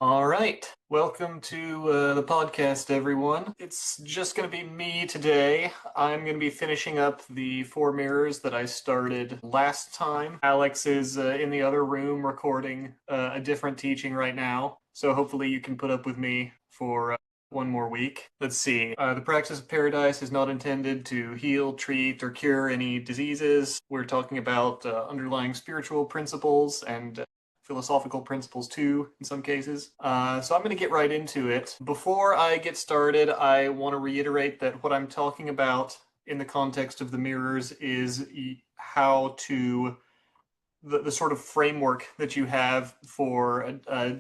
All right. Welcome to the podcast, everyone. It's just going to be me today. I'm going to be finishing up the four mirrors that I started last time. Alex is in the other room recording a different teaching right now. So hopefully you can put up with me for one more week. Let's see. The practice of paradise is not intended to heal, treat, or cure any diseases. We're talking about underlying spiritual principles and philosophical principles too, in some cases. So I'm going to get right into it. Before I get started, I want to reiterate that what I'm talking about in the context of the mirrors is how to the sort of framework that you have for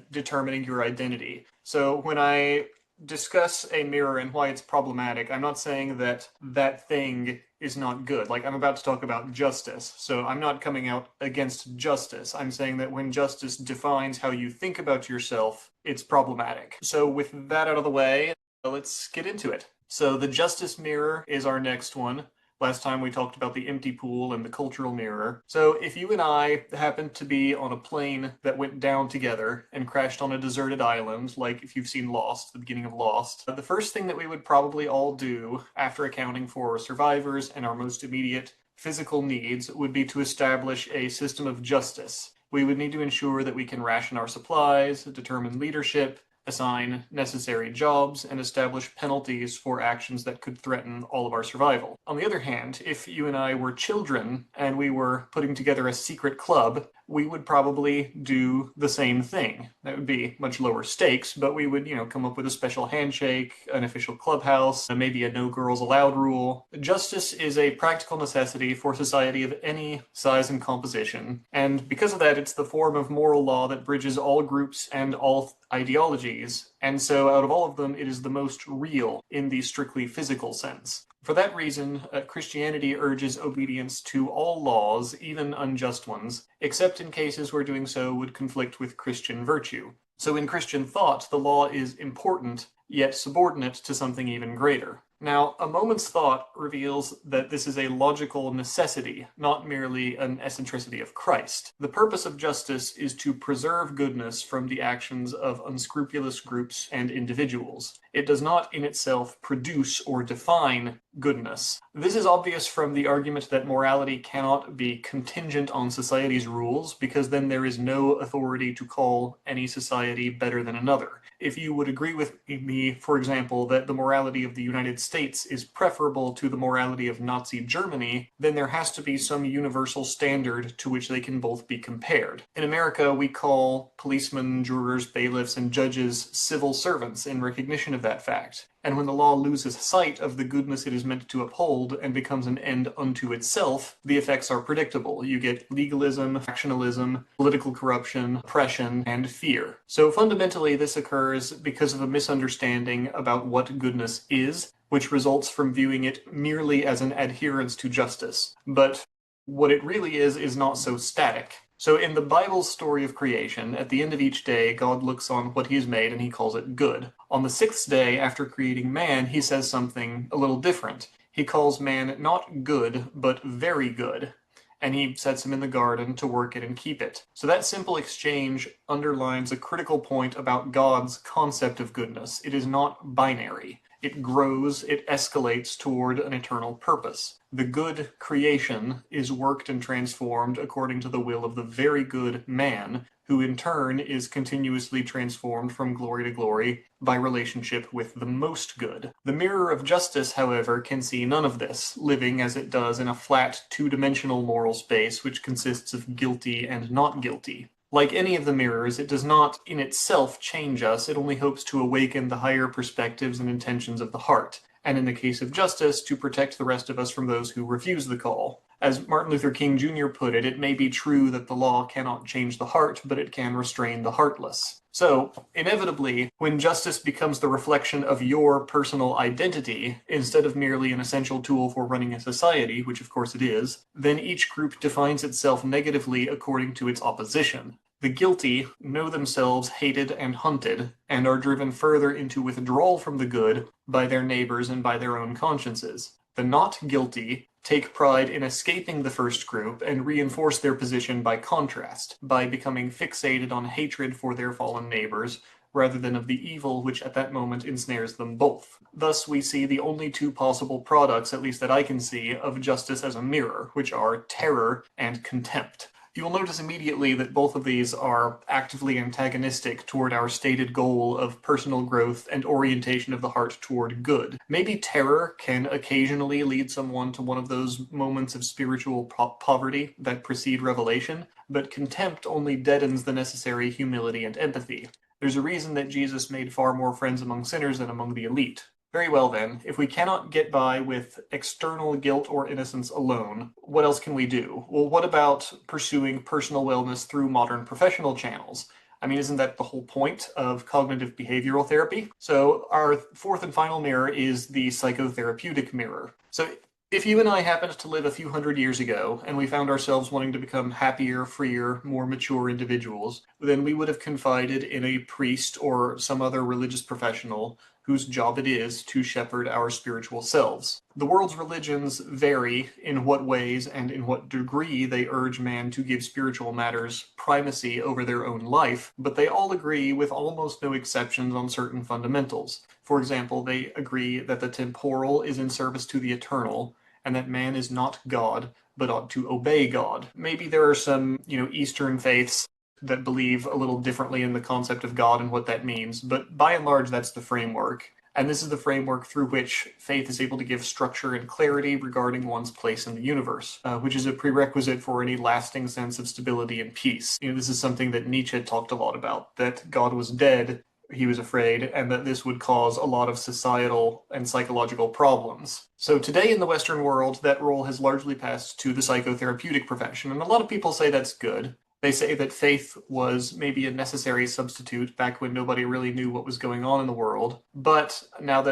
determining your identity. So when I discuss a mirror and why it's problematic, I'm not saying that that thing is not good. Like, I'm about to talk about justice, so I'm not coming out against justice. I'm saying that when justice defines how you think about yourself, it's problematic. So with that out of the way, let's get into it. So the justice mirror is our next one. Last time we talked about the empty pool and the cultural mirror. So if you and I happened to be on a plane that went down together and crashed on a deserted island, like if you've seen Lost, the beginning of Lost, the first thing that we would probably all do after accounting for survivors and our most immediate physical needs would be to establish a system of justice. We would need to ensure that we can ration our supplies, determine leadership, assign necessary jobs, and establish penalties for actions that could threaten all of our survival. On the other hand, if you and I were children and we were putting together a secret club, we would probably do the same thing. That would be much lower stakes, but we would, come up with a special handshake, an official clubhouse, and maybe a no girls allowed rule. Justice is a practical necessity for society of any size and composition, and because of that, it's the form of moral law that bridges all groups and all ideologies, and so out of all of them, it is the most real in the strictly physical sense. For that reason, Christianity urges obedience to all laws, even unjust ones, except in cases where doing so would conflict with Christian virtue. So in Christian thought, the law is important, yet subordinate to something even greater. Now, a moment's thought reveals that this is a logical necessity, not merely an eccentricity of Christ. The purpose of justice is to preserve goodness from the actions of unscrupulous groups and individuals. It does not in itself produce or define goodness. This is obvious from the argument that morality cannot be contingent on society's rules, because then there is no authority to call any society better than another. If you would agree with me, for example, that the morality of the United States is preferable to the morality of Nazi Germany, then there has to be some universal standard to which they can both be compared. In America, we call policemen, jurors, bailiffs, and judges civil servants in recognition of that fact. And when the law loses sight of the goodness it is meant to uphold and becomes an end unto itself, the effects are predictable. You get legalism, factionalism, political corruption, oppression, and fear. So fundamentally, this occurs because of a misunderstanding about what goodness is, which results from viewing it merely as an adherence to justice. But what it really is not so static. So in the Bible's story of creation, at the end of each day, God looks on what he has made and he calls it good. On the sixth day, after creating man, he says something a little different. He calls man not good, but very good. And he sets him in the garden to work it and keep it. So that simple exchange underlines a critical point about God's concept of goodness. It is not binary. It grows, it escalates toward an eternal purpose. The good creation is worked and transformed according to the will of the very good man, who in turn is continuously transformed from glory to glory by relationship with the most good. The mirror of justice, however, can see none of this, living as it does in a flat, two-dimensional moral space which consists of guilty and not guilty. Like any of the mirrors, it does not in itself change us, it only hopes to awaken the higher perspectives and intentions of the heart, and in the case of justice, to protect the rest of us from those who refuse the call. As Martin Luther King Jr. put it may be true that the law cannot change the heart, but it can restrain the heartless. So, inevitably, when justice becomes the reflection of your personal identity, instead of merely an essential tool for running a society, which of course it is, then each group defines itself negatively according to its opposition. The guilty know themselves hated and hunted, and are driven further into withdrawal from the good by their neighbors and by their own consciences. The not guilty take pride in escaping the first group and reinforce their position by contrast, by becoming fixated on hatred for their fallen neighbors, rather than of the evil which at that moment ensnares them both. Thus we see the only two possible products, at least that I can see, of justice as a mirror, which are terror and contempt. You will notice immediately that both of these are actively antagonistic toward our stated goal of personal growth and orientation of the heart toward good. Maybe terror can occasionally lead someone to one of those moments of spiritual poverty that precede revelation, but contempt only deadens the necessary humility and empathy. There's a reason that Jesus made far more friends among sinners than among the elite. Very well then, if we cannot get by with external guilt or innocence alone, what else can we do? Well, what about pursuing personal wellness through modern professional channels? I mean, isn't that the whole point of cognitive behavioral therapy? So our fourth and final mirror is the psychotherapeutic mirror. So if you and I happened to live a few hundred years ago, and we found ourselves wanting to become happier, freer, more mature individuals, then we would have confided in a priest or some other religious professional whose job it is to shepherd our spiritual selves. The world's religions vary in what ways and in what degree they urge man to give spiritual matters primacy over their own life, but they all agree with almost no exceptions on certain fundamentals. For example, they agree that the temporal is in service to the eternal, and that man is not God, but ought to obey God. Maybe there are some, Eastern faiths that believe a little differently in the concept of God and what that means, but by and large, that's the framework. And this is the framework through which faith is able to give structure and clarity regarding one's place in the universe, which is a prerequisite for any lasting sense of stability and peace. This is something that Nietzsche talked a lot about, that God was dead, he was afraid, and that this would cause a lot of societal and psychological problems. So today in the Western world, that role has largely passed to the psychotherapeutic profession, and a lot of people say that's good. They say that faith was maybe a necessary substitute back when nobody really knew what was going on in the world, but now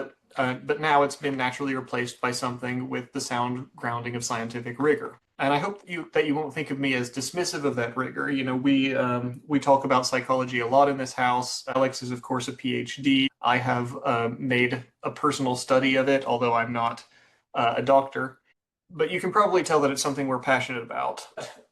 it's been naturally replaced by something with the sound grounding of scientific rigor. And I hope that you won't think of me as dismissive of that rigor. We talk about psychology a lot in this house. Alex is, of course, a PhD. I have made a personal study of it, although I'm not a doctor. But you can probably tell that it's something we're passionate about.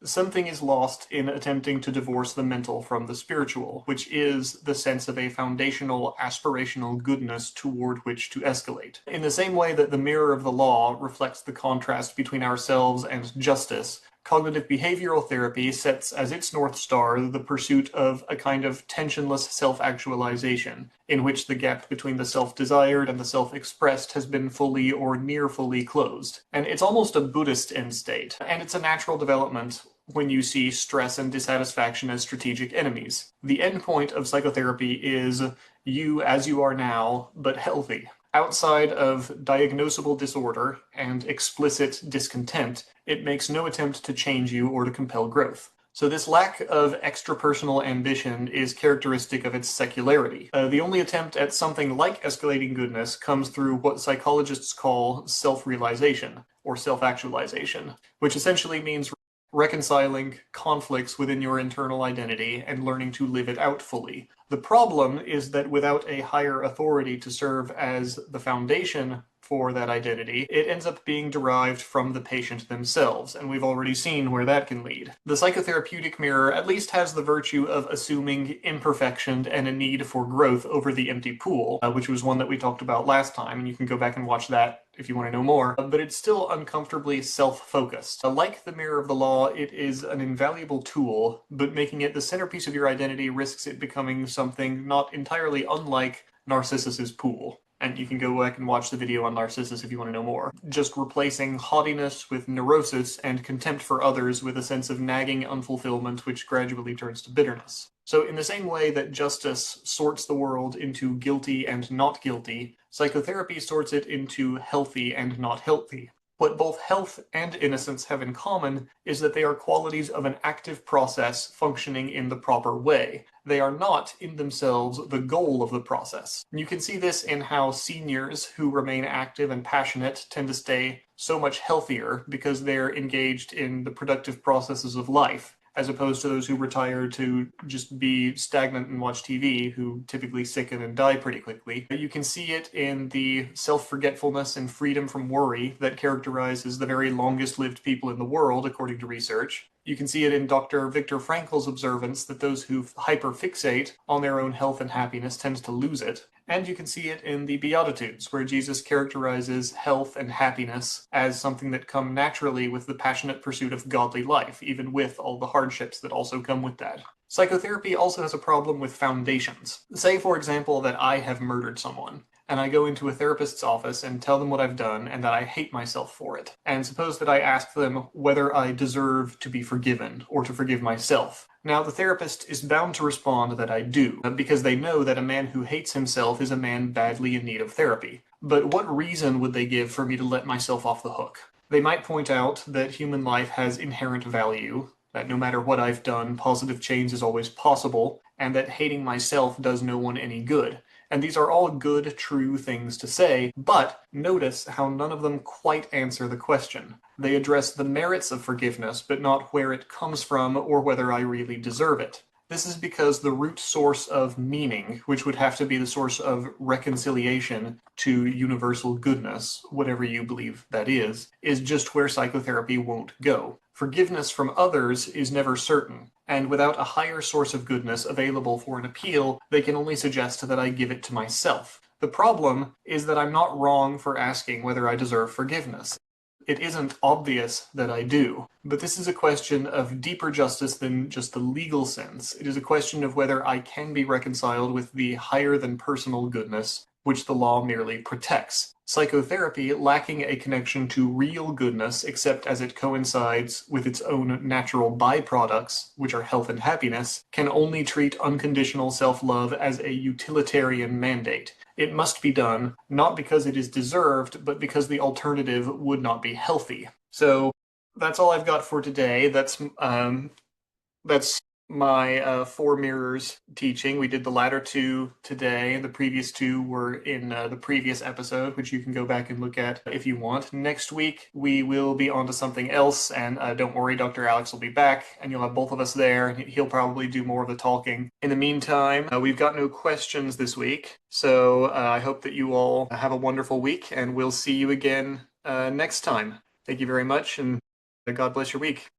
Something is lost in attempting to divorce the mental from the spiritual, which is the sense of a foundational, aspirational goodness toward which to escalate. In the same way that the mirror of the law reflects the contrast between ourselves and justice, cognitive behavioral therapy sets as its North Star the pursuit of a kind of tensionless self-actualization, in which the gap between the self-desired and the self-expressed has been fully or near fully closed. And it's almost a Buddhist end state, and it's a natural development when you see stress and dissatisfaction as strategic enemies. The endpoint of psychotherapy is you as you are now, but healthy. Outside of diagnosable disorder and explicit discontent, it makes no attempt to change you or to compel growth. So this lack of extrapersonal ambition is characteristic of its secularity. The only attempt at something like escalating goodness comes through what psychologists call self-realization, or self-actualization, which essentially means reconciling conflicts within your internal identity and learning to live it out fully. The problem is that without a higher authority to serve as the foundation for that identity, it ends up being derived from the patient themselves, and we've already seen where that can lead. The psychotherapeutic mirror at least has the virtue of assuming imperfection and a need for growth over the empty pool, which was one that we talked about last time, and you can go back and watch that if you want to know more, but it's still uncomfortably self-focused. Like the mirror of the law, it is an invaluable tool, but making it the centerpiece of your identity risks it becoming something not entirely unlike Narcissus's pool. And you can go back and watch the video on Narcissus if you want to know more. Just replacing haughtiness with neurosis and contempt for others with a sense of nagging unfulfillment which gradually turns to bitterness. So in the same way that justice sorts the world into guilty and not guilty, psychotherapy sorts it into healthy and not healthy. What both health and innocence have in common is that they are qualities of an active process functioning in the proper way. They are not, in themselves, the goal of the process. You can see this in how seniors who remain active and passionate tend to stay so much healthier because they're engaged in the productive processes of life, as opposed to those who retire to just be stagnant and watch TV, who typically sicken and die pretty quickly. You can see it in the self-forgetfulness and freedom from worry that characterizes the very longest-lived people in the world, according to research. You can see it in Dr. Viktor Frankl's observance that those who hyperfixate on their own health and happiness tend to lose it. And you can see it in the Beatitudes, where Jesus characterizes health and happiness as something that come naturally with the passionate pursuit of godly life, even with all the hardships that also come with that. Psychotherapy also has a problem with foundations. Say, for example, that I have murdered someone, and I go into a therapist's office and tell them what I've done and that I hate myself for it. And suppose that I ask them whether I deserve to be forgiven or to forgive myself. Now, the therapist is bound to respond that I do, because they know that a man who hates himself is a man badly in need of therapy. But what reason would they give for me to let myself off the hook? They might point out that human life has inherent value, that no matter what I've done, positive change is always possible, and that hating myself does no one any good. And these are all good, true things to say, but notice how none of them quite answer the question. They address the merits of forgiveness, but not where it comes from or whether I really deserve it. This is because the root source of meaning, which would have to be the source of reconciliation to universal goodness, whatever you believe that is just where psychotherapy won't go. Forgiveness from others is never certain, and without a higher source of goodness available for an appeal, they can only suggest that I give it to myself. The problem is that I'm not wrong for asking whether I deserve forgiveness. It isn't obvious that I do. But this is a question of deeper justice than just the legal sense. It is a question of whether I can be reconciled with the higher than personal goodness which the law merely protects. Psychotherapy, lacking a connection to real goodness except as it coincides with its own natural byproducts, which are health and happiness, can only treat unconditional self-love as a utilitarian mandate. It must be done, not because it is deserved, but because the alternative would not be healthy. So that's all I've got for today. That's my four mirrors teaching. We did the latter two today. The previous two were in the previous episode, which you can go back and look at if you want. Next week, we will be on to something else, and don't worry, Dr. Alex will be back, and you'll have both of us there, and he'll probably do more of the talking. In the meantime, we've got no questions this week, so I hope that you all have a wonderful week, and we'll see you again next time. Thank you very much, and God bless your week.